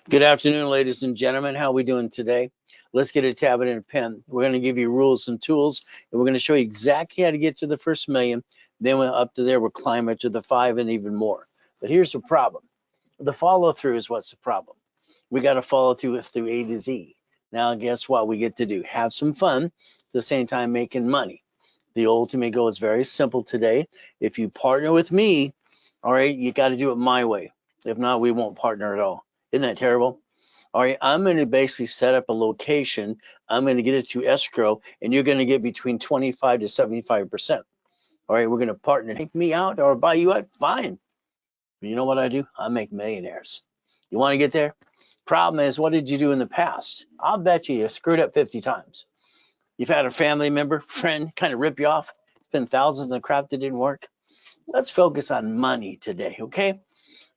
Good afternoon, ladies and gentlemen. How are we doing today? Let's get a tablet and a pen. We're going to give you rules and tools, and we're going to show you exactly how to get to the first million. Then we're up to there, we'll climb it to the five and even more. But here's the problem. The follow through is what's the problem. We got to follow through A to Z. Now, guess what we get to do? Have some fun at the same time making money. The ultimate goal is very simple today. If you partner with me, all right, you got to do it my way. If not, we won't partner at all. Isn't that terrible? All right, I'm going to basically set up a location. I'm going to get it to escrow, and you're going to get between 25 to 75%. All right, we're going to partner. Take me out or buy you out, fine. But you know what I do? I make millionaires. You want to get there? Problem is, what did you do in the past? I'll bet you screwed up 50 times. You've had a family member, friend, kind of rip you off, spend thousands on crap that didn't work. Let's focus on money today, okay?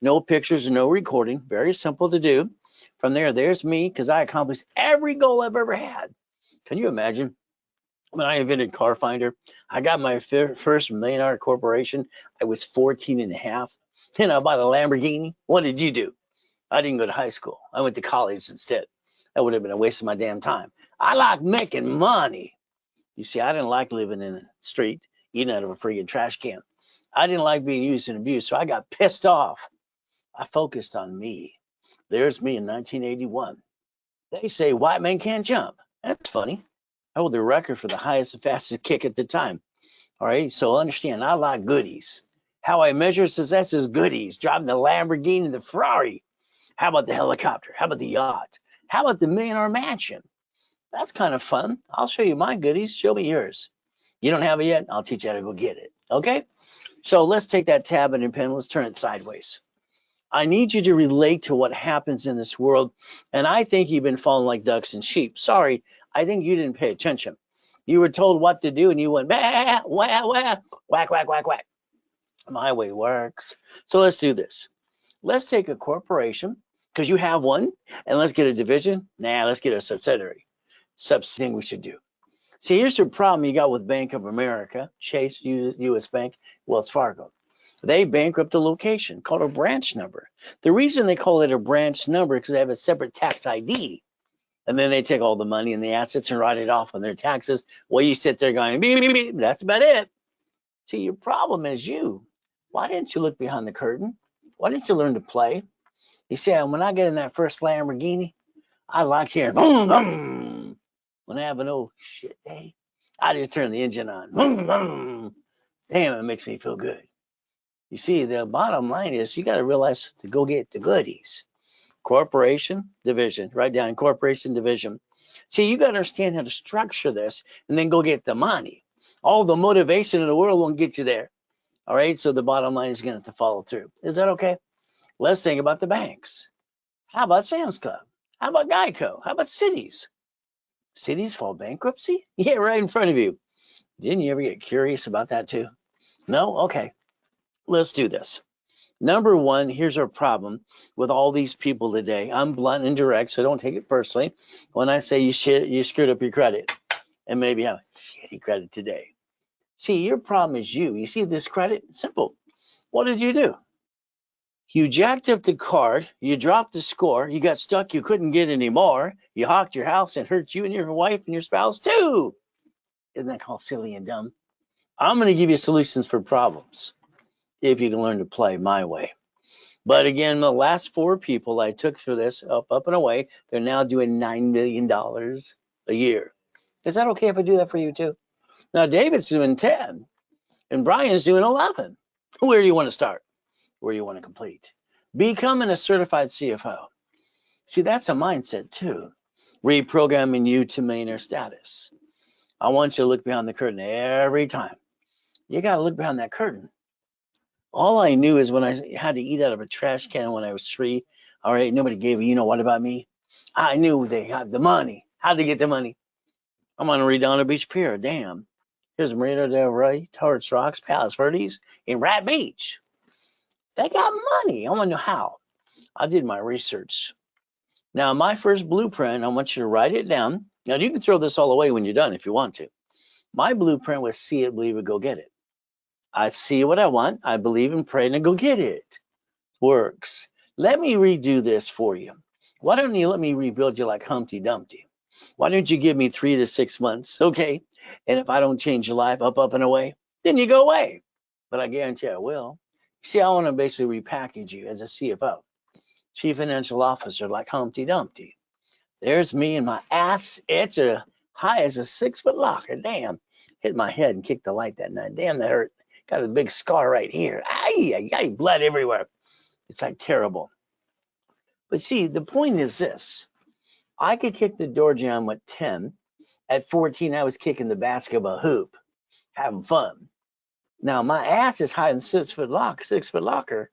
No pictures, no recording. Very simple to do. From there, there's me, because I accomplished every goal I've ever had. Can you imagine? When I invented Car Finder, I got my first $1 million corporation. I was 14 and a half. Then I bought a Lamborghini. What did you do? I didn't go to high school. I went to college instead. That would have been a waste of my damn time. I like making money. You see, I didn't like living in the street, eating out of a freaking trash can. I didn't like being used and abused, so I got pissed off. I focused on me. There's me in 1981. They say white men can't jump. That's funny. I hold the record for the highest and fastest kick at the time. All right, so understand, I like goodies. How I measure success is goodies. Driving the Lamborghini, the Ferrari. How about the helicopter? How about the yacht? How about the millionaire mansion? That's kind of fun. I'll show you my goodies. Show me yours. You don't have it yet? I'll teach you how to go get it. Okay? So let's take that tablet and pen. Let's turn it sideways. I need you to relate to what happens in this world. And I think you've been falling like ducks and sheep. Sorry, I think you didn't pay attention. You were told what to do and you went, bah, wah, wah, whack, whack, whack, whack. My way works. So let's do this. Let's take a corporation, because you have one, and let's get a division. Nah, let's get a subsidiary. Thing we should do. See, here's the problem you got with Bank of America, Chase, U.S. Bank, Wells Fargo. They bankrupt a location called a branch number. The reason they call it a branch number is because they have a separate tax ID. And then they take all the money and the assets and write it off on their taxes. Well, you sit there going, beep, beep, beep. That's about it. See, your problem is you. Why didn't you look behind the curtain? Why didn't you learn to play? You see, when I get in that first Lamborghini, I like hearing boom, boom. When I have an old shit day, I just turn the engine on. Boom, boom. Damn, it makes me feel good. You see, the bottom line is you got to realize to go get the goodies. Corporation, division, write down corporation, division. See, you got to understand how to structure this and then go get the money. All the motivation in the world won't get you there. All right, so the bottom line is going to have to follow through. Is that okay? Let's think about the banks. How about Sam's Club? How about Geico? How about cities? Cities fall bankruptcy? Yeah, right in front of you. Didn't you ever get curious about that too? No? Okay. Let's do this. Number one, here's our problem with all these people today. I'm blunt and direct, so don't take it personally when I say you screwed up your credit and maybe have shitty credit today. See, your problem is you. You see this credit? Simple. What did you do? You jacked up the card, you dropped the score, you got stuck, you couldn't get any more, you hawked your house and hurt you and your wife and your spouse too. Isn't that called silly and dumb? I'm going to give you solutions for problems if you can learn to play my way. But again, the last four people I took through this, up and away, they're now doing $9 million a year. Is that okay if I do that for you too? Now, David's doing 10 and Brian's doing 11. Where do you want to start? Where you want to complete? Becoming a certified CFO. See, that's a mindset too. Reprogramming you to millionaire status. I want you to look behind the curtain every time. You got to look behind that curtain. All I knew is when I had to eat out of a trash can when I was 3, all right, nobody gave a you know what about me. I knew they had the money. How'd they get the money? I'm on a Redondo Beach Pier. Damn. Here's Marina Del Rey, Torres Rocks, Palos Verdes, in Rat Beach. They got money. I want to know how. I did my research. Now, my first blueprint, I want you to write it down. Now, you can throw this all away when you're done if you want to. My blueprint was see it, believe it, go get it. I see what I want. I believe and pray and go get it. Works. Let me redo this for you. Why don't you let me rebuild you like Humpty Dumpty? Why don't you give me 3 to 6 months, okay? And if I don't change your life up and away, then you go away. But I guarantee I will. See, I want to basically repackage you as a CFO, Chief Financial Officer, like Humpty Dumpty. There's me and my ass. It's as high as a 6 foot locker. Damn. Hit my head and kicked the light that night. Damn, that hurt. Got a big scar right here. Ay, ay, ay, blood everywhere. It's like terrible. But see, the point is this. I could kick the door jam at 10. At 14, I was kicking the basketball hoop, having fun. Now, my ass is high in 6 foot locker.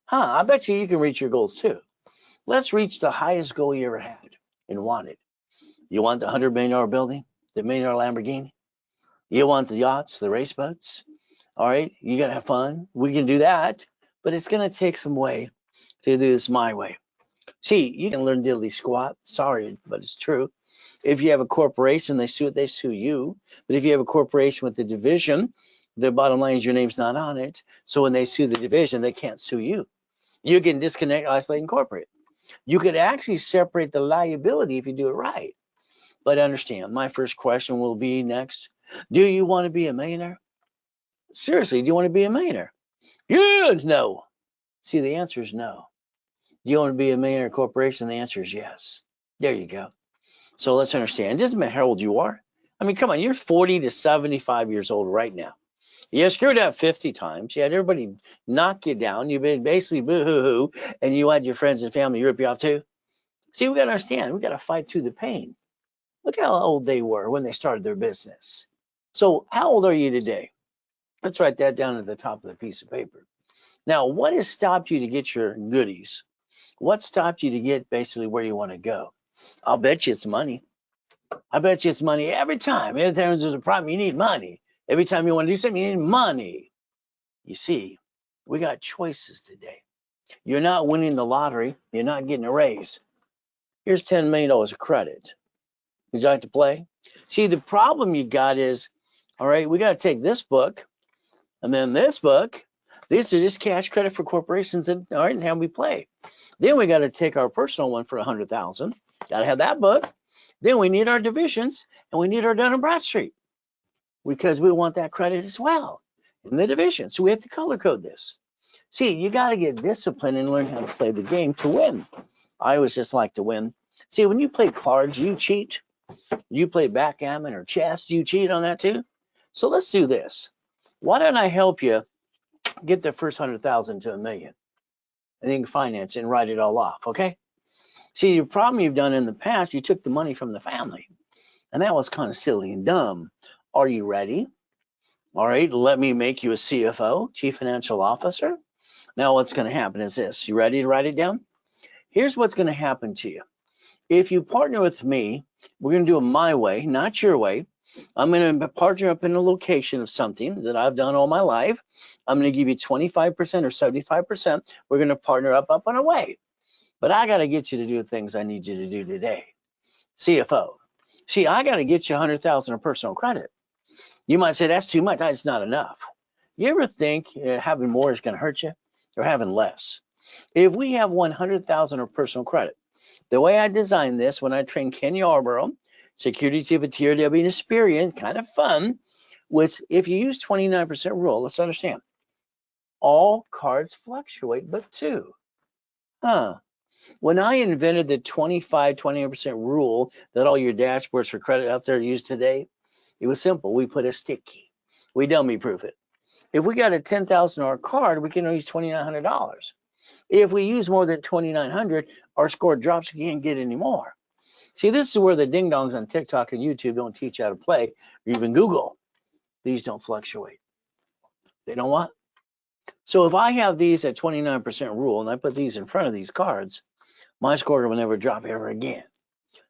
Huh, I bet you can reach your goals too. Let's reach the highest goal you ever had and wanted. You want the $100 million building, the $1 million Lamborghini? You want the yachts, the race boats? All right, you got to have fun. We can do that, but it's going to take some way to do this my way. See, you can learn diddly squat. Sorry, but it's true. If you have a corporation, they sue you. But if you have a corporation with a division, the bottom line is your name's not on it. So when they sue the division, they can't sue you. You can disconnect, isolate, and incorporate. You could actually separate the liability if you do it right. But understand, my first question will be next. Do you want to be a millionaire? Seriously, do you want to be a millionaire? Yeah, no. See, the answer is no. Do you want to be a millionaire corporation? The answer is yes. There you go. So let's understand. It doesn't matter how old you are. I mean, come on, you're 40 to 75 years old right now. You screwed up 50 times. You had everybody knock you down. You've been basically boo-hoo-hoo, and you had your friends and family rip you off too. See, we got to understand. We got to fight through the pain. Look how old they were when they started their business. So how old are you today? Let's write that down at the top of the piece of paper. Now, what has stopped you to get your goodies? What stopped you to get basically where you want to go? I'll bet you it's money. I bet you it's money every time. Every time there's a problem, you need money. Every time you want to do something, you need money. You see, we got choices today. You're not winning the lottery. You're not getting a raise. Here's $10 million of credit. Would you like to play? See, the problem you got is, all right, we got to take this book and then this book. These are just cash credit for corporations, and all right, and how we play. Then we got to take our personal one for $100,000. Got to have that book. Then we need our divisions, and we need our Dun & Bradstreet because we want that credit as well in the division. So we have to color code this. See, you got to get disciplined and learn how to play the game to win. I always just like to win. See, when you play cards, you cheat. You play backgammon or chess, you cheat on that too. So let's do this. Why don't I help you get the first 100,000 to $1 million, and then you can finance it and write it all off, okay? See, your problem you've done in the past, you took the money from the family, and that was kind of silly and dumb. Are you ready? All right, let me make you a CFO, Chief Financial Officer. Now what's going to happen is this. You ready to write it down? Here's what's going to happen to you. If you partner with me, we're going to do it my way, not your way. I'm going to partner up in a location of something that I've done all my life. I'm going to give you 25% or 75%. We're going to partner up and away. But I got to get you to do the things I need you to do today. CFO. See, I got to get you 100,000 of personal credit. You might say that's too much. It's not enough. You ever think having more is going to hurt you or having less? If we have 100,000 of personal credit, the way I designed this when I trained Ken Yarborough, security chief of TRW and Experian, kind of fun, was if you use 29% rule, let's understand, all cards fluctuate but two. When I invented the 28% rule that all your dashboards for credit out there use today, it was simple. We put a sticky. We dummy proof it. If we got a $10,000 card, we can only use $2,900. If we use more than 2,900, our score drops. We can't get any more. See, this is where the ding-dongs on TikTok and YouTube don't teach you how to play, or even Google. These don't fluctuate. They don't what? So if I have these at 29% rule and I put these in front of these cards, my score will never drop ever again.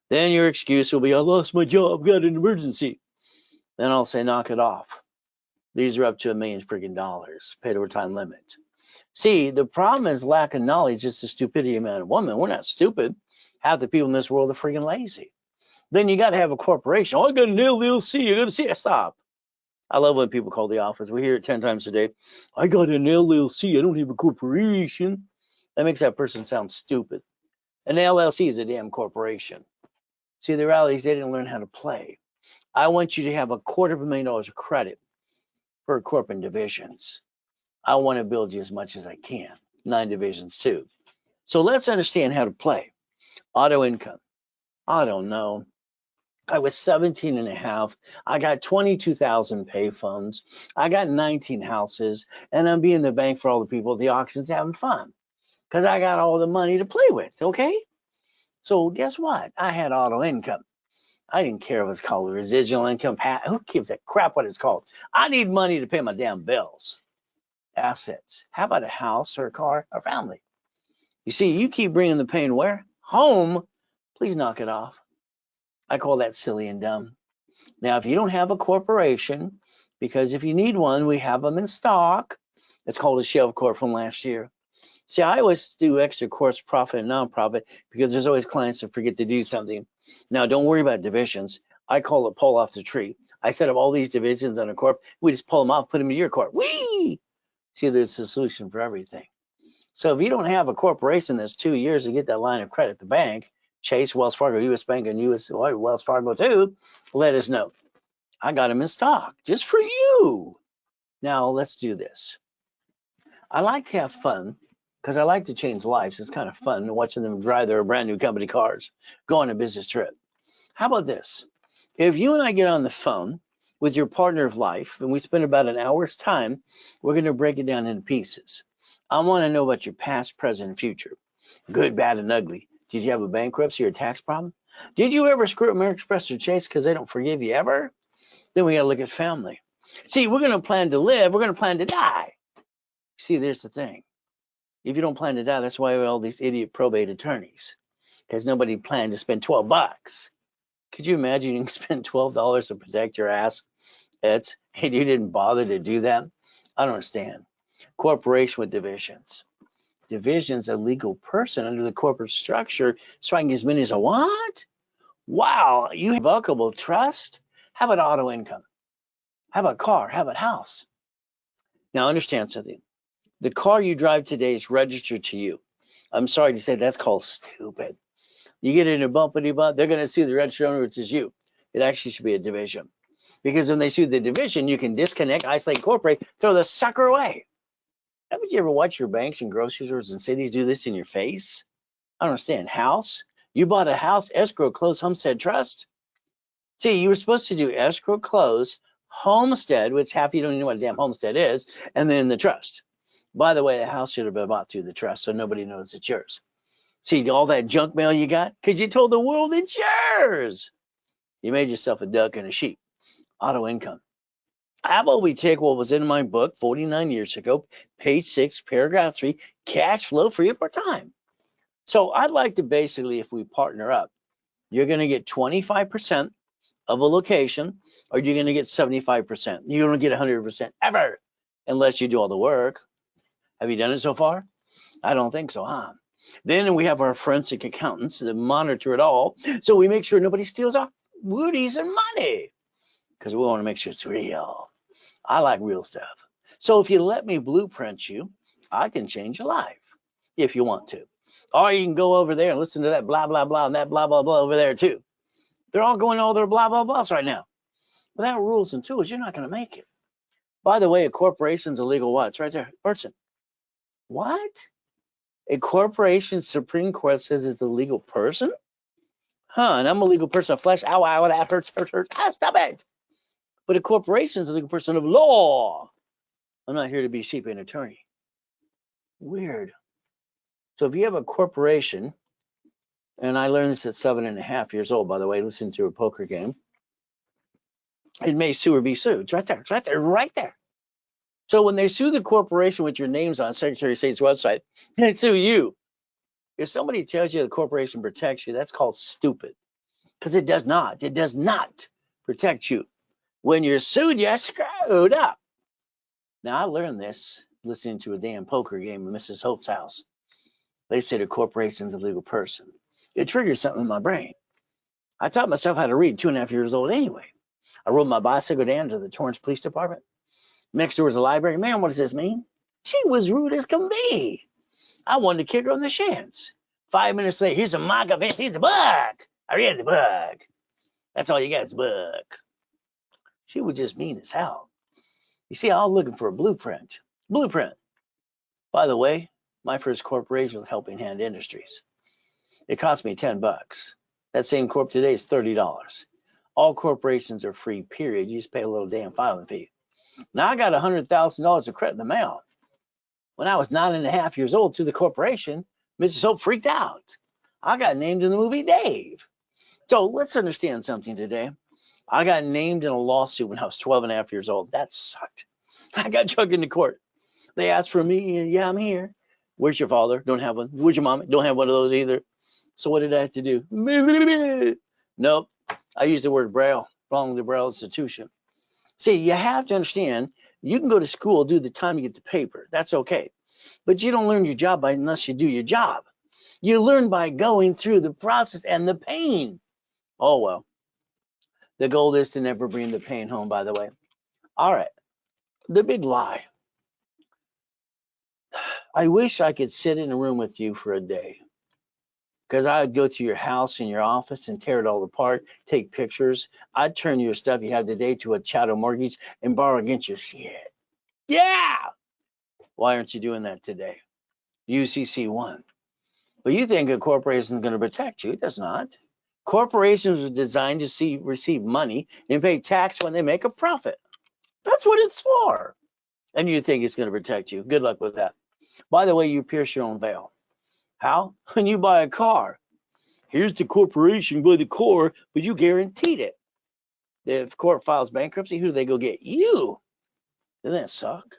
Then your excuse will be, I lost my job, got an emergency. Then I'll say, knock it off. These are up to $1 million freaking dollars, paid over time limit. See, the problem is lack of knowledge. It's the stupidity of man and woman. We're not stupid. Half the people in this world are freaking lazy. Then you got to have a corporation. Oh, I got an LLC. You got to see it. Stop. I love when people call the office. We hear it 10 times a day. I got an LLC. I don't have a corporation. That makes that person sound stupid. An LLC is a damn corporation. See, the reality is they didn't learn how to play. I want you to have $250,000 of credit per corporate divisions. I want to build you as much as I can. 9 divisions too. So let's understand how to play. Auto income. I don't know. I was 17 and a half. I got 22,000 pay phones. I got 19 houses, and I'm being the bank for all the people at the auctions having fun because I got all the money to play with. Okay. So guess what? I had auto income. I didn't care if it's called residual income. Who gives a crap what it's called? I need money to pay my damn bills. Assets. How about a house or a car or family? You see, you keep bringing the pain where? Home. Please knock it off. I call that silly and dumb. Now, if you don't have a corporation, because if you need one, we have them in stock. It's called a shelf corp from last year. See, I always do extra course profit and nonprofit because there's always clients that forget to do something. Now, don't worry about divisions. I call it pull off the tree. I set up all these divisions on a corp. We just pull them off, put them in your corp. Whee! See, there's a solution for everything. So if you don't have a corporation that's 2 years to get that line of credit at the bank, Chase, Wells Fargo, U.S. Bank, and Wells Fargo too, let us know. I got them in stock just for you. Now let's do this. I like to have fun because I like to change lives. It's kind of fun watching them drive their brand new company cars, go on a business trip. How about this? If you and I get on the phone with your partner of life and we spend about an hour's time, we're going to break it down into pieces. I want to know about your past, present, and future. Good, bad, and ugly. Did you have a bankruptcy or a tax problem? Did you ever screw up American Express or Chase because they don't forgive you ever? Then we got to look at family. See, we're going to plan to live. We're going to plan to die. See, there's the thing. If you don't plan to die, that's why we have all these idiot probate attorneys, because nobody planned to spend $12. Could you imagine you can spend $12 to protect your ass, and you didn't bother to do that? I don't understand. Corporation with divisions. Division's a legal person under the corporate structure, so I can get as many as I want? Wow, you have revocable trust? How about auto income? How about car? How about house? Now understand something. The car you drive today is registered to you. I'm sorry to say that's called stupid. You get in a bumpity bump, they're going to sue the registered owner, which is you. It actually should be a division. Because when they sue the division, you can disconnect, isolate, incorporate, throw the sucker away. Haven't you ever watched your banks and grocery stores and cities do this in your face? I don't understand. House? You bought a house, escrow, close, homestead, trust? See, you were supposed to do escrow, close, homestead, which half you don't even know what a damn homestead is, and then the trust. By the way, the house should have been bought through the trust, so nobody knows it's yours. See all that junk mail you got? Because you told the world it's yours. You made yourself a duck and a sheep. Auto income. How about we take what was in my book 49 years ago, page 6, paragraph 3, cash flow free of our time. So I'd like to basically, if we partner up, you're going to get 25% of a location, or you're going to get 75%. You don't get 100% ever unless you do all the work. Have you done it so far? I don't think so, huh? Then we have our forensic accountants that monitor it all, so we make sure nobody steals our goodies and money, because we want to make sure it's real. I like real stuff. So if you let me blueprint you, I can change your life if you want to. Or you can go over there and listen to that blah, blah, blah, and that blah, blah, blah over there too. They're all going all their blah, blah, blahs right now. Without rules and tools, you're not going to make it. By the way, a corporation's a legal what? It's right there. Person. What? A corporation, Supreme Court says it's a legal person? Huh, and I'm a legal person of flesh. Ow, ow, that hurts, hurts, hurts. Ah, stop it. But a corporation is a legal person of law. I'm not here to be sheep and attorney. Weird. So if you have a corporation, and I learned this at 7.5 years old, by the way, listen to a poker game. It may sue or be sued. It's right there. It's right there. Right there. So when they sue the corporation with your names on Secretary of State's website, they sue you. If somebody tells you the corporation protects you, that's called stupid. Because it does not. It does not protect you. When you're sued, you're screwed up. Now, I learned this listening to a damn poker game in Mrs. Hope's house. They say the corporation's a legal person. It triggers something in my brain. I taught myself how to read 2.5 years old anyway. I rode my bicycle down to the Torrance Police Department. Next door was a library. Man, what does this mean? She was rude as can be. I wanted to kick her on the shins. 5 minutes later, here's a mock-up. Here's a book. I read the book. That's all you got is a book. She was just mean as hell. You see, I was looking for a blueprint. Blueprint. By the way, my first corporation was Helping Hand Industries. It cost me $10. That same corp today is $30. All corporations are free, period. You just pay a little damn filing fee. Now I got $100,000 of credit in the mail. When I was 9.5 years old to the corporation, Mrs. Hope freaked out. I got named in the movie Dave. So let's understand something today. I got named in a lawsuit when I was 12.5 years old. That sucked. I got dragged into court. They asked for me. Yeah, I'm here. Where's your father? Don't have one. Where's your mom? Don't have one of those either. So what did I have to do? Nope. I used the word Braille, wrong the Braille institution. See, you have to understand, you can go to school, do the time to get the paper. That's okay. But you don't learn your job unless you do your job. You learn by going through the process and the pain. Oh, well. The goal is to never bring the pain home, by the way. All right. The big lie. I wish I could sit in a room with you for a day, because I would go to your house and your office and tear it all apart, take pictures. I'd turn your stuff you have today to a chattel mortgage and borrow against your shit. Yeah. Why aren't you doing that today? UCC 1. Well, you think a corporation is going to protect you. It does not. Corporations are designed to receive money and pay tax when they make a profit. That's what it's for. And you think it's going to protect you. Good luck with that. By the way, you pierce your own veil. How? When you buy a car. Here's the corporation by the core, but you guaranteed it. If court files bankruptcy, who do they go get? You. Doesn't that suck?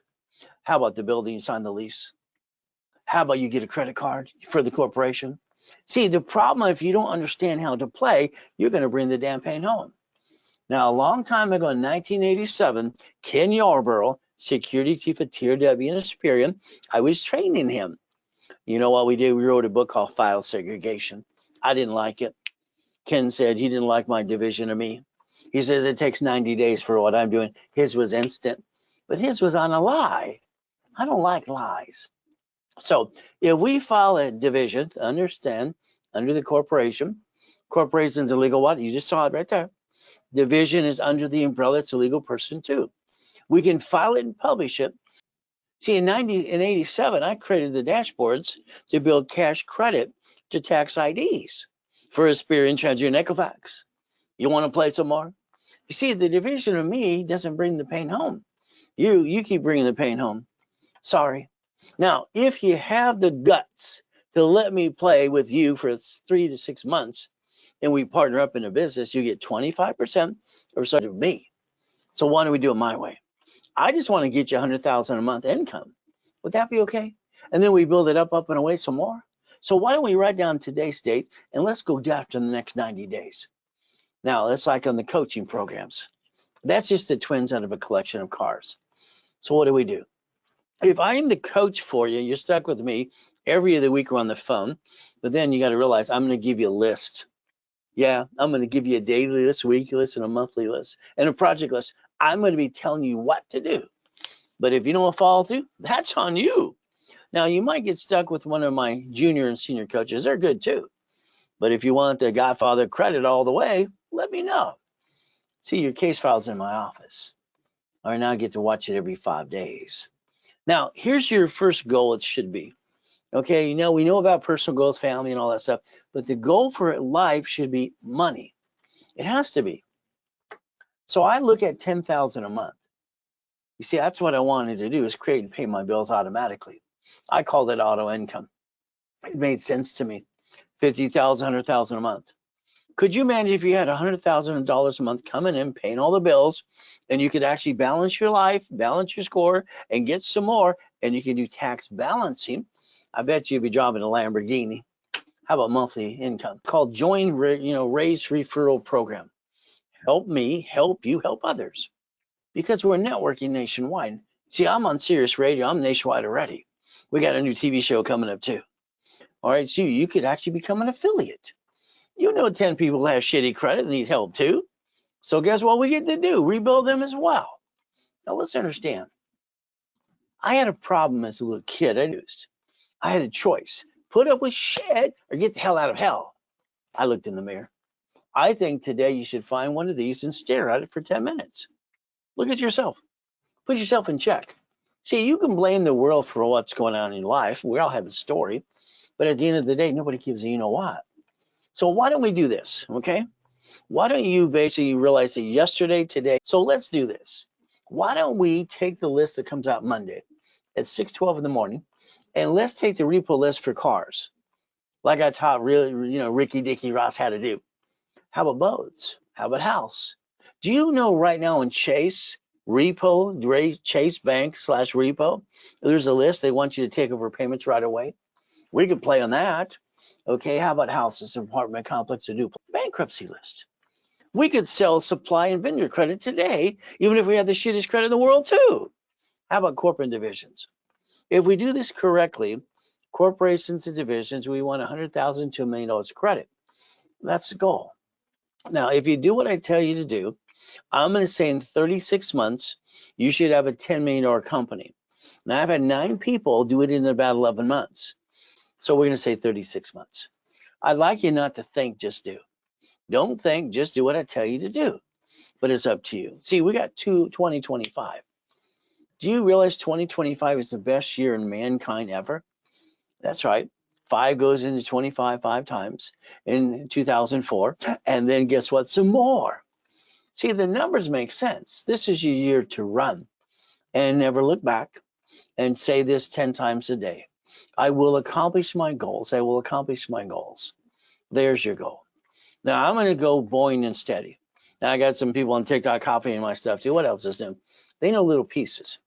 How about the building you sign the lease? How about you get a credit card for the corporation? See, the problem, if you don't understand how to play, you're going to bring the damn pain home. Now, a long time ago in 1987, Ken Yarborough, security chief at Tier W in Superior, I was training him. You know what we did? We wrote a book called File Segregation. I didn't like it. Ken said he didn't like my division of me. He says it takes 90 days for what I'm doing. His was instant, but his was on a lie. I don't like lies. So if we file a division, understand, under the corporation, corporation's a legal what? You just saw it right there. Division is under the umbrella. It's a legal person too. We can file it and publish it. See, in 87, I created the dashboards to build cash credit to tax IDs for Experian, TransUnion, and Equifax. You want to play some more? You see, the division of me doesn't bring the pain home. You keep bringing the pain home. Sorry. Now, if you have the guts to let me play with you for 3 to 6 months, and we partner up in a business, you get 25% or so of me. So why don't we do it my way? I just want to get you $100,000 a month income. Would that be okay? And then we build it up and away some more. So why don't we write down today's date and let's go after the next 90 days. Now, that's like on the coaching programs. That's just the twins out of a collection of cars. So what do? If I'm the coach for you, you're stuck with me every other week we're on the phone, but then you got to realize I'm going to give you a list. Yeah, I'm going to give you a daily list, weekly list, and a monthly list, and a project list. I'm going to be telling you what to do. But if you don't follow through, that's on you. Now, you might get stuck with one of my junior and senior coaches. They're good too. But if you want the Godfather credit all the way, let me know. See, your case file's in my office. All right, now I get to watch it every 5 days. Now, here's your first goal. It should be. Okay, we know about personal goals, family, and all that stuff, but the goal for life should be money. It has to be. So I look at $10,000 a month. You see, that's what I wanted to do, is create and pay my bills automatically. I called it auto income. It made sense to me. $50,000, $100,000 a month. Could you imagine if you had $100,000 a month coming in, paying all the bills, and you could actually balance your life, balance your score, and get some more, and you can do tax balancing? I bet you'd be driving a Lamborghini. How about monthly income? Called Join Raise Referral Program. Help me help you help others, because we're networking nationwide. See, I'm on Sirius Radio. I'm nationwide already. We got a new TV show coming up too. All right, so you could actually become an affiliate. 10 people have shitty credit and need help too. So guess what we get to do? Rebuild them as well. Now let's understand. I had a problem as a little kid. I had a choice. put up with shit or get the hell out of hell. I looked in the mirror. I think today you should find one of these and stare at it for 10 minutes. Look at yourself. Put yourself in check. See, you can blame the world for what's going on in life. We all have a story. But at the end of the day, nobody gives a you know what. So why don't we do this, okay? Why don't you basically realize that yesterday, today, so let's do this. Why don't we take the list that comes out Monday at 6:12 in the morning, and let's take the repo list for cars, like I taught really, Ricky Dicky Ross how to do. How about boats? How about house? Do you know right now in Chase Chase Bank / repo, there's a list they want you to take over payments right away? We could play on that. Okay, how about houses, apartment complex, or duplex? Bankruptcy list. We could sell supply and vendor credit today, even if we had the shittest credit in the world too. How about corporate divisions? If we do this correctly, corporations and divisions, we want $100,000 to $1 million credit. That's the goal. Now, if you do what I tell you to do, I'm going to say in 36 months, you should have a $10 million company. Now, I've had 9 people do it in about 11 months. So we're going to say 36 months. I'd like you not to think, just do. Don't think, just do what I tell you to do. But it's up to you. See, we got 2025. Do you realize 2025 is the best year in mankind ever? That's right. 5 goes into 25 5 times in 2004. And then guess what? Some more. See, the numbers make sense. This is your year to run and never look back, and say this 10 times a day. I will accomplish my goals. I will accomplish my goals. There's your goal. Now I'm going to go boring and steady. Now I got some people on TikTok copying my stuff too. What else is new? They know little pieces.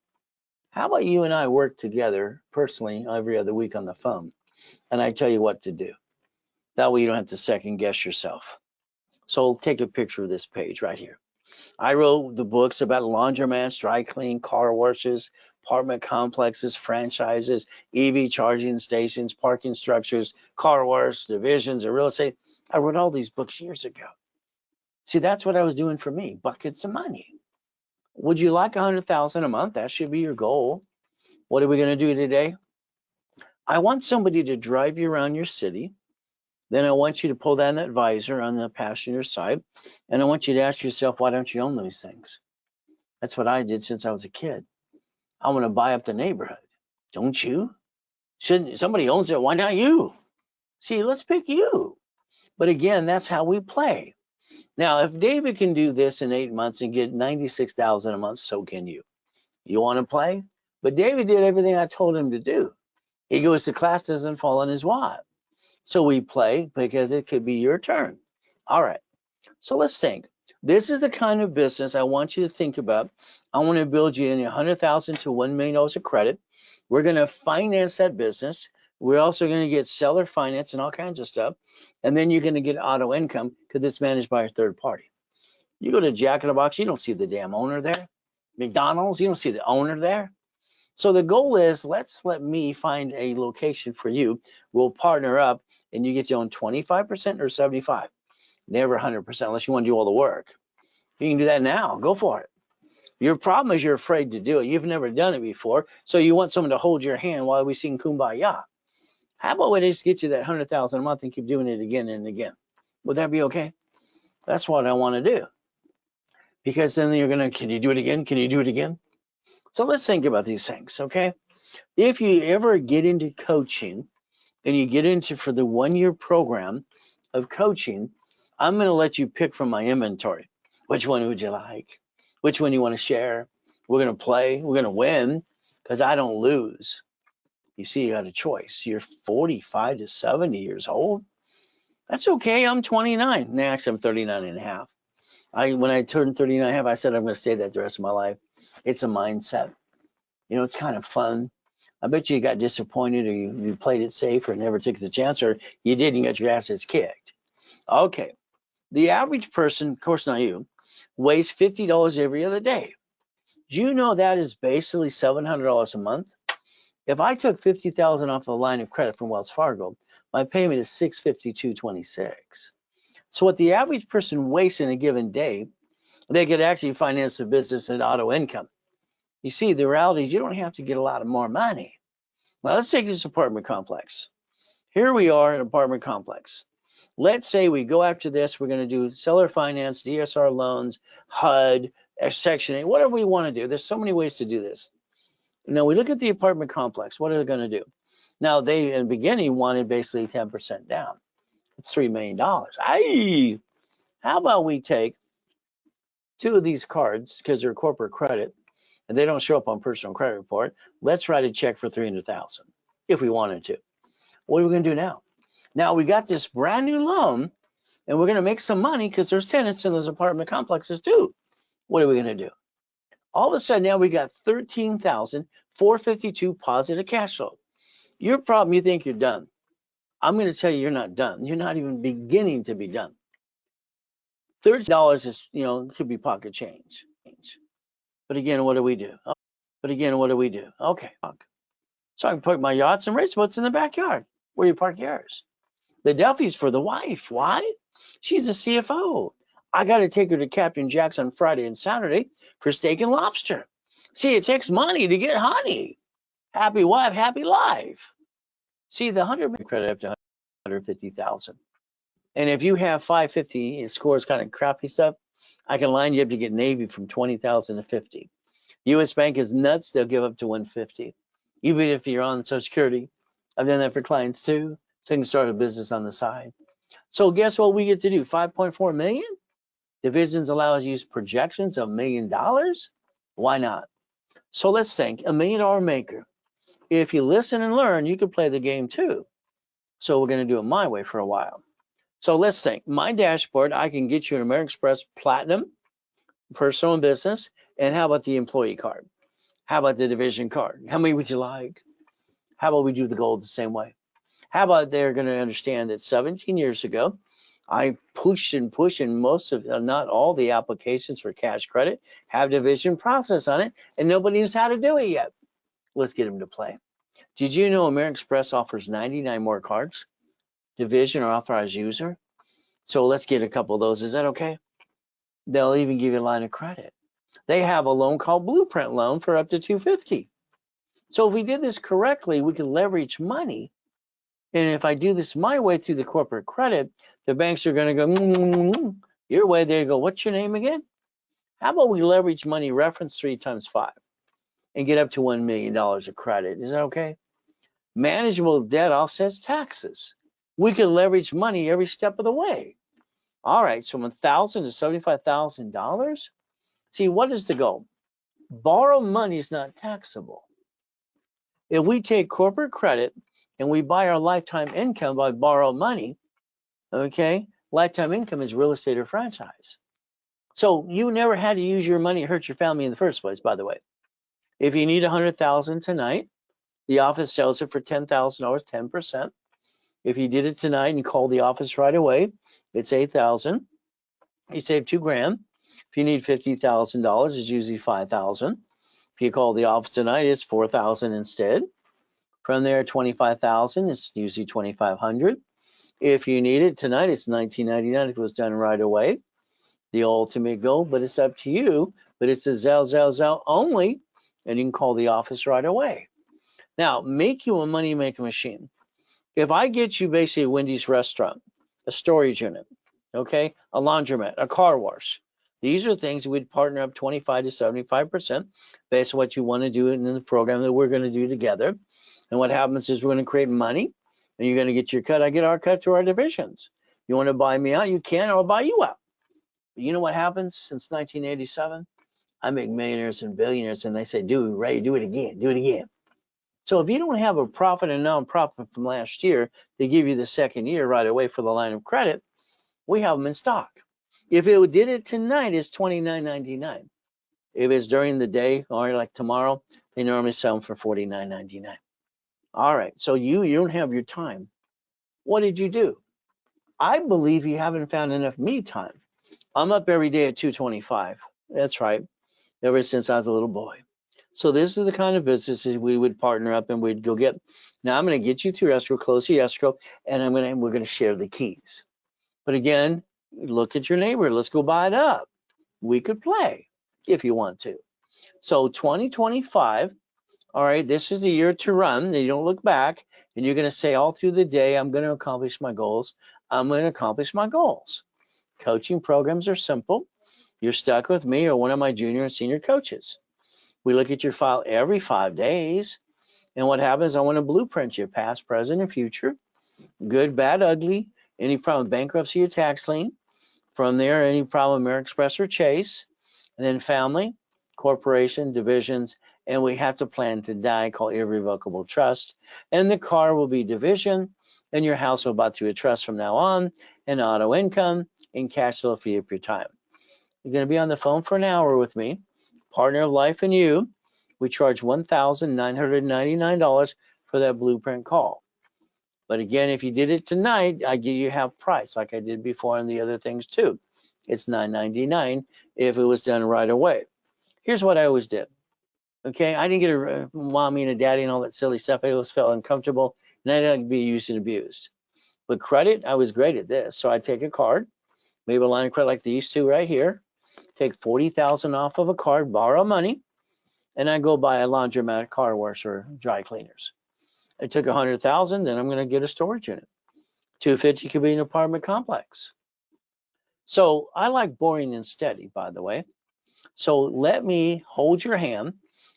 How about you and I work together personally every other week on the phone, and I tell you what to do. That way you don't have to second guess yourself. So take a picture of this page right here. I wrote the books about laundromats, dry cleaning, car washes, apartment complexes, franchises, EV charging stations, parking structures, car wash, divisions, and real estate. I wrote all these books years ago. See, that's what I was doing for me, buckets of money. Would you like 100,000 a month? That should be your goal. What are we going to do today? I want somebody to drive you around your city. Then I want you to pull down that visor on the passenger side, and I want you to ask yourself, why don't you own those things? That's what I did since I was a kid. I want to buy up the neighborhood. Don't you? Shouldn't somebody owns it? Why not you? See, let's pick you. But again, that's how we play. Now, if David can do this in 8 months and get 96,000 a month, so can you. You want to play? But David did everything I told him to do. He goes to class, doesn't fall on his wad. So we play because it could be your turn. All right. So let's think. This is the kind of business I want you to think about. I want to build you in 100,000 to $1 million of credit. We're going to finance that business. We're also going to get seller finance and all kinds of stuff. And then you're going to get auto income because it's managed by a third party. You go to Jack in the Box, you don't see the damn owner there. McDonald's, you don't see the owner there. So the goal is, let me find a location for you. We'll partner up and you get to own 25% or 75. Never 100% unless you want to do all the work. You can do that now. Go for it. Your problem is you're afraid to do it. You've never done it before. So you want someone to hold your hand while we sing Kumbaya. How about we just get you that 100,000 a month and keep doing it again and again? Would that be okay? That's what I want to do. Because then you're going to, can you do it again? Can you do it again? So let's think about these things, okay? If you ever get into coaching and you get into for the 1-year program of coaching, I'm going to let you pick from my inventory. Which one would you like? Which one you want to share? We're going to play. We're going to win because I don't lose. You see, you got a choice. You're 45 to 70 years old. That's okay. I'm 29. Next, I'm 39 and a half. When I turned 39 and a half, I said I'm going to stay that the rest of my life. It's a mindset. You know, it's kind of fun. I bet you got disappointed or you played it safe or never took the chance or you didn't get your asses kicked. Okay. The average person, of course not you, weighs $50 every other day. Do you know that is basically $700 a month? If I took $50,000 off the line of credit from Wells Fargo, my payment is $652.26. So what the average person wastes in a given day, they could actually finance the business and auto income. You see, the reality is you don't have to get a lot of more money. Now let's take this apartment complex. Here we are in an apartment complex. Let's say we go after this, we're going to do seller finance, DSR loans, HUD, Section 8, whatever we want to do. There's so many ways to do this. Now we look at the apartment complex. What are they going to do? Now they, in the beginning, wanted basically 10% down. It's $3 million. Aye, how about we take 2 of these cards because they're corporate credit and they don't show up on personal credit report. Let's write a check for 300,000 if we wanted to. What are we going to do now? Now we got this brand new loan and we're going to make some money because there's tenants in those apartment complexes too. What are we going to do? All of a sudden now we got 13,452 positive cash flow. Your problem, you think you're done. I'm going to tell you you're not done. You're not even beginning to be done. $13 is, could be pocket change. But again, what do we do? Okay. So I can park my yachts and raceboats in the backyard where you park yours. The Delphi's for the wife. Why? She's a CFO. I got to take her to Captain Jack's on Friday and Saturday for steak and lobster. See, it takes money to get honey. Happy wife, happy life. See, the 100 credit up to 150,000. And if you have 550, it scores kind of crappy stuff, I can line you up to get Navy from 20,000 to 50. U.S. Bank is nuts. They'll give up to 150, even if you're on Social Security. I've done that for clients too, so you can start a business on the side. So guess what we get to do? 5.4 million. Divisions allow us to use projections of $1 million. Why not? So let's think, $1 million maker. If you listen and learn, you can play the game too. So we're going to do it my way for a while. So let's think. My dashboard, I can get you an American Express Platinum, personal and business, and how about the employee card? How about the division card? How many would you like? How about we do the gold the same way? How about they're going to understand that 17 years ago, I pushed and most of, not all the applications for cash credit have division process on it, and nobody knows how to do it yet. Let's get them to play. Did you know American Express offers 99 more cards? Division or authorized user. So let's get a couple of those. Is that okay? They'll even give you a line of credit. They have a loan called Blueprint Loan for up to 250. So if we did this correctly, we can leverage money. And if I do this my way through the corporate credit, the banks are going to go, your way. They go, what's your name again? How about we leverage money, reference 3 times 5, and get up to $1 million of credit? Is that okay? Manageable debt offsets taxes. We can leverage money every step of the way. All right, so from $1,000 to $75,000. See, what is the goal? Borrow money is not taxable. If we take corporate credit and we buy our lifetime income by borrow money, okay, lifetime income is real estate or franchise. So you never had to use your money to hurt your family in the first place, by the way. If you need $100,000 tonight, the office sells it for $10,000, 10%. If you did it tonight and you called the office right away, it's $8,000. You save $2,000. If you need $50,000, it's usually $5,000. If you call the office tonight, it's $4,000 instead. From there, $25,000 is usually $2,500. If you need it tonight, it's $19.99 if it was done right away. The ultimate goal, but it's up to you. But it's a Zelle only, and you can call the office right away. Now, make you a money making machine. If I get you basically a Wendy's restaurant, a storage unit, okay, a laundromat, a car wash, these are things we'd partner up 25 to 75% based on what you want to do in the program that we're going to do together. And what happens is we're going to create money, and you're going to get your cut. I get our cut through our divisions. You want to buy me out, you can, or I'll buy you out. But you know what happens since 1987? I make millionaires and billionaires, and they say, dude, Ray, do it again, do it again. So if you don't have a profit and non-profit from last year to give you the second year right away for the line of credit, we have them in stock. If it did it tonight, it's $29.99. If it's during the day or like tomorrow, they normally sell them for $49.99. All right, so you don't have your time. What did you do? I believe you haven't found enough me time. I'm up every day at 2:25. That's right, ever since I was a little boy. So this is the kind of businesses we would partner up and we'd go get. Now I'm going to get you through escrow, close the escrow, and we're going to share the keys. But again, look at your neighbor. Let's go buy it up. We could play if you want to. So 2025. All right, this is the year to run. You don't look back. And you're going to say all through the day, I'm going to accomplish my goals. I'm going to accomplish my goals. Coaching programs are simple. You're stuck with me or one of my junior and senior coaches. We look at your file every 5 days. And what happens, I want to blueprint you past, present, and future. Good, bad, ugly. Any problem with bankruptcy or tax lien. From there, any problem American Express or Chase. And then family, corporation, divisions, and we have to plan to die, called irrevocable trust. And the car will be division, and your house will be bought through a trust from now on, and auto income, and cash flow free up your time. You're going to be on the phone for an hour with me, partner of life and you. We charge $1,999 for that blueprint call. But again, if you did it tonight, I give you half price, like I did before on the other things too. It's $9.99 if it was done right away. Here's what I always did. Okay, I didn't get a mommy and a daddy and all that silly stuff. I always felt uncomfortable, and I didn't be used and abused. But credit, I was great at this. So I take a card, maybe a line of credit like these two right here, take $40,000 off of a card, borrow money, and I go buy a laundromat, car wash, or dry cleaners. I took $100,000, then I'm going to get a storage unit. $250 could be an apartment complex. So I like boring and steady, by the way. So let me hold your hand.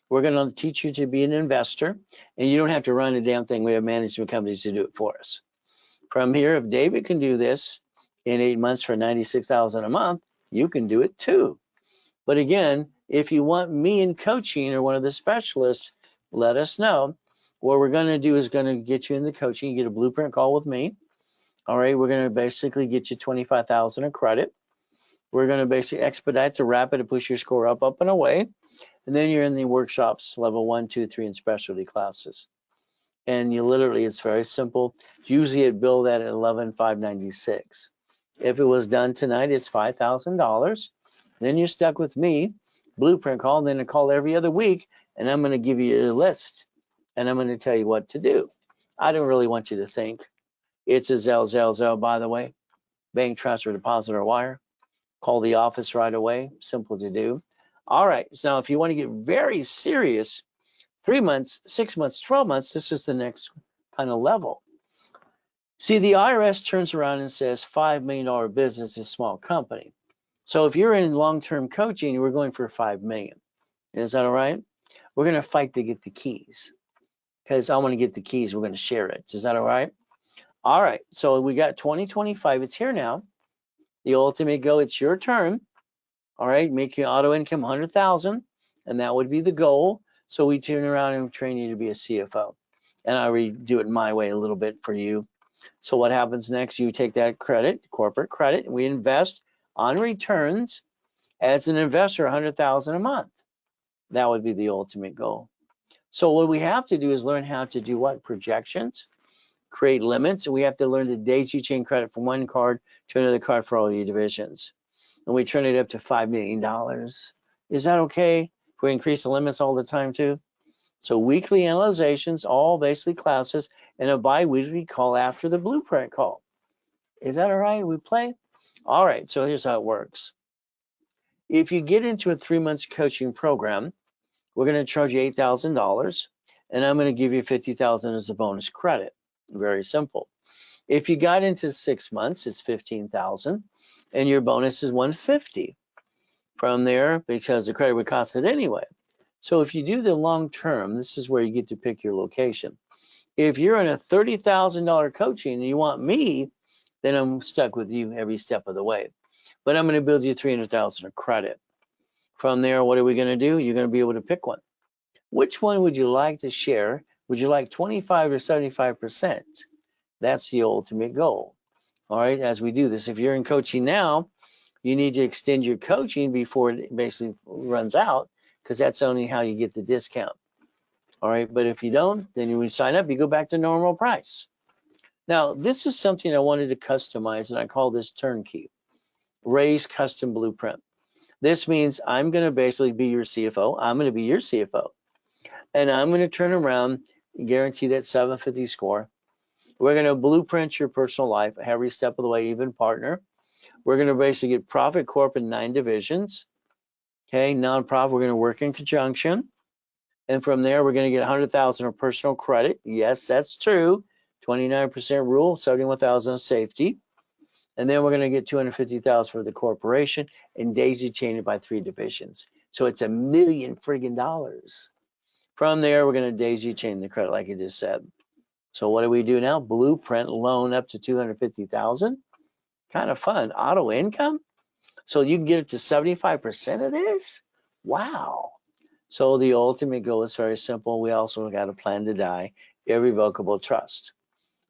We're going to teach you to be an investor, and you don't have to run a damn thing. We have management companies to do it for us. From here, if David can do this in 8 months for $96,000 a month, you can do it too. But again, if you want me in coaching or one of the specialists, let us know. What we're going to do is going to get you in the coaching. You get a blueprint call with me. All right, we're going to basically get you $25,000 of credit. We're going to basically expedite to rapid to push your score up, and away. And then you're in the workshops, level 1, 2, 3, and specialty classes. And you literally, it's very simple. Usually it billed at $11,596. If it was done tonight, it's $5,000. Then you're stuck with me, blueprint call, and then a call every other week, and I'm going to give you a list, and I'm going to tell you what to do. I don't really want you to think. It's a Zelle, by the way. Bank transfer, deposit, or wire. Call the office right away. Simple to do. All right. So now if you want to get very serious, 3 months, 6 months, 12 months, this is the next kind of level. See, the IRS turns around and says $5 million business is small company. So if you're in long-term coaching, we're going for $5 million. Is that all right? We're going to fight to get the keys because I want to get the keys. We're going to share it. Is that all right? All right. So we got 2025. It's here now. The ultimate goal, it's your turn. All right. Make your auto income 100,000, and that would be the goal. So we turn around and train you to be a CFO, and I redo it my way a little bit for you. So what happens next? You take that credit, corporate credit, and we invest on returns as an investor, 100,000 a month. That would be the ultimate goal. So what we have to do is learn how to do what? Projections, create limits. We have to learn to daisy chain credit from one card to another card for all your divisions. And we turn it up to $5 million. Is that okay if we increase the limits all the time too? So weekly analyzations, all basically classes, and a bi-weekly call after the blueprint call. Is that all right? We play? All right, so here's how it works. If you get into a 3 months coaching program, we're going to charge you $8,000, and I'm going to give you $50,000 as a bonus credit. Very simple. If you got into 6 months, it's $15,000, and your bonus is $150. From there, because the credit would cost it anyway. So if you do the long term, this is where you get to pick your location. If you're in a $30,000 coaching and you want me, then I'm stuck with you every step of the way. But I'm going to build you $300,000 of credit. From there, what are we going to do? You're going to be able to pick one. Which one would you like to share? Would you like 25 or 75%? That's the ultimate goal. All right, as we do this, if you're in coaching now, you need to extend your coaching before it basically runs out, because that's only how you get the discount. All right, but if you don't, then when you sign up, you go back to normal price. Now, this is something I wanted to customize, and I call this turnkey, Ray's Custom Blueprint. This means I'm going to basically be your CFO. I'm going to be your CFO, and I'm going to turn around, guarantee that 750 score. We're going to blueprint your personal life every step of the way, even partner. We're going to basically get profit corp in 9 divisions. Okay, nonprofit, we're going to work in conjunction. And from there, we're going to get 100,000 of personal credit. Yes, that's true. 29% rule, 71,000 safety. And then we're going to get 250,000 for the corporation and daisy chain it by 3 divisions. So it's $1 million friggin' dollars. From there, we're going to daisy chain the credit like I just said. So what do we do now? Blueprint loan up to 250,000. Kind of fun. Auto income. So you can get it to 75% of this. Wow. So the ultimate goal is very simple. We also got a plan to die, irrevocable trust.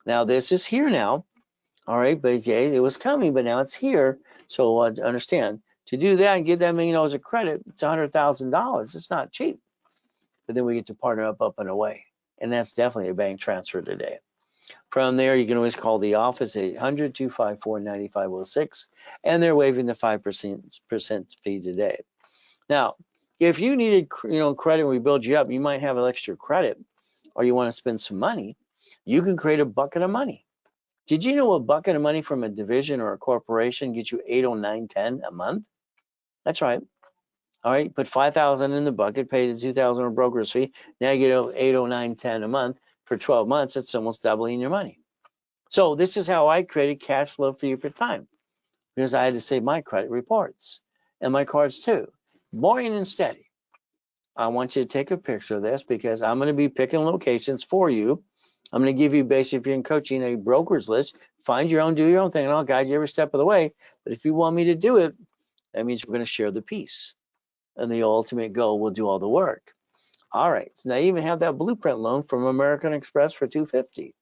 Now this is here now. All right, but okay, it was coming, but now it's here. So understand, to do that and get that $1 million of credit, it's $100,000. It's not cheap. But then we get to partner up and away. And that's definitely a bank transfer today. From there, you can always call the office 800-254-9506, and they're waiving the 5% fee today. Now, if you needed credit and we build you up, you might have an extra credit, or you want to spend some money, you can create a bucket of money. Did you know a bucket of money from a division or a corporation gets you 8, 9, 10 a month? That's right. All right, put 5,000 in the bucket, pay the 2,000 a broker's fee. Now you get 8, 9, 10 a month for 12 months. It's almost doubling your money. So this is how I created cash flow for you for time, because I had to save my credit reports and my cards too. Boring and steady. I want you to take a picture of this because I'm going to be picking locations for you. I'm going to give you, basically, if you're in coaching, a broker's list. Find your own, do your own thing, and I'll guide you every step of the way. But if you want me to do it, that means we're going to share the piece. And the ultimate goal will do all the work. All right. So now you even have that blueprint loan from American Express for $250.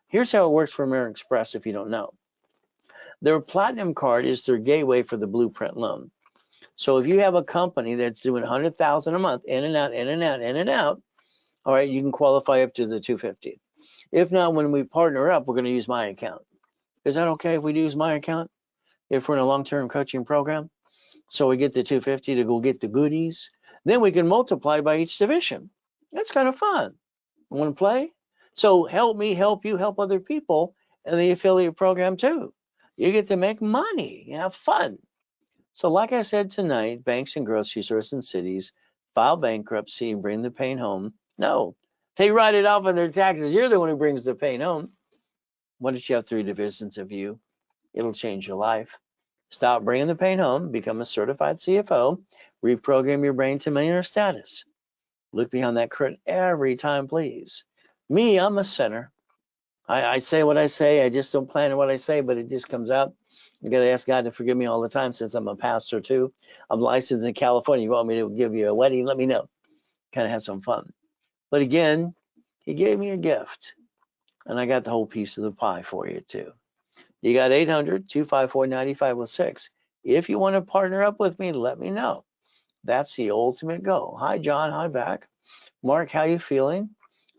Here's how it works for American Express if you don't know. Their platinum card is their gateway for the blueprint loan. So if you have a company that's doing 100,000 a month, in and out, in and out, in and out, all right, you can qualify up to the 250. If not, when we partner up, we're going to use my account. Is that okay if we use my account? If we're in a long-term coaching program? So we get the 250 to go get the goodies. Then we can multiply by each division. That's kind of fun. Want to play? So help me help you help other people in the affiliate program too. You get to make money. You have fun. So like I said tonight, banks and grocery stores and cities file bankruptcy and bring the pain home. No, they write it off on their taxes. You're the one who brings the pain home. What if you have 3 divisions of you? It'll change your life. Stop bringing the pain home, become a certified CFO, reprogram your brain to millionaire status. Look beyond that curtain every time, please. Me, I'm a sinner. I say what I say. I just don't plan what I say, but it just comes out. You got to ask God to forgive me all the time since I'm a pastor too. I'm licensed in California. You want me to give you a wedding? Let me know. Kind of have some fun. But again, he gave me a gift, and I got the whole piece of the pie for you too. You got 800-254-9506. If you want to partner up with me, let me know. That's the ultimate goal. Hi, John. Hi, back. Mark, how you feeling?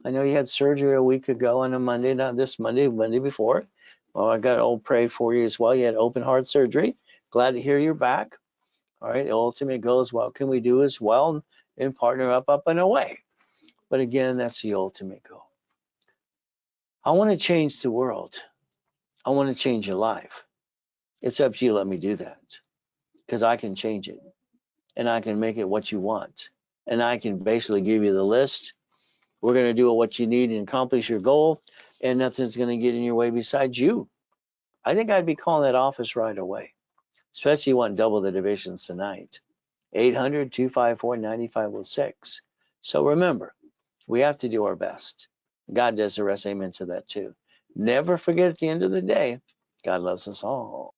I know you had surgery a week ago on a Monday, not this Monday, Monday before. Well, I got all prayed for you as well. You had open heart surgery. Glad to hear you're back. All right, the ultimate goal is what can we do as well and partner up and away. But again, that's the ultimate goal. I want to change the world. I want to change your life. It's up to you. Let me do that because I can change it and I can make it what you want. And I can basically give you the list. We're going to do what you need and accomplish your goal, and nothing's going to get in your way besides you. I think I'd be calling that office right away, especially you want double the divisions tonight. 800-254-9506. So remember, we have to do our best. God does the rest. Amen to that too. Never forget at the end of the day, God loves us all.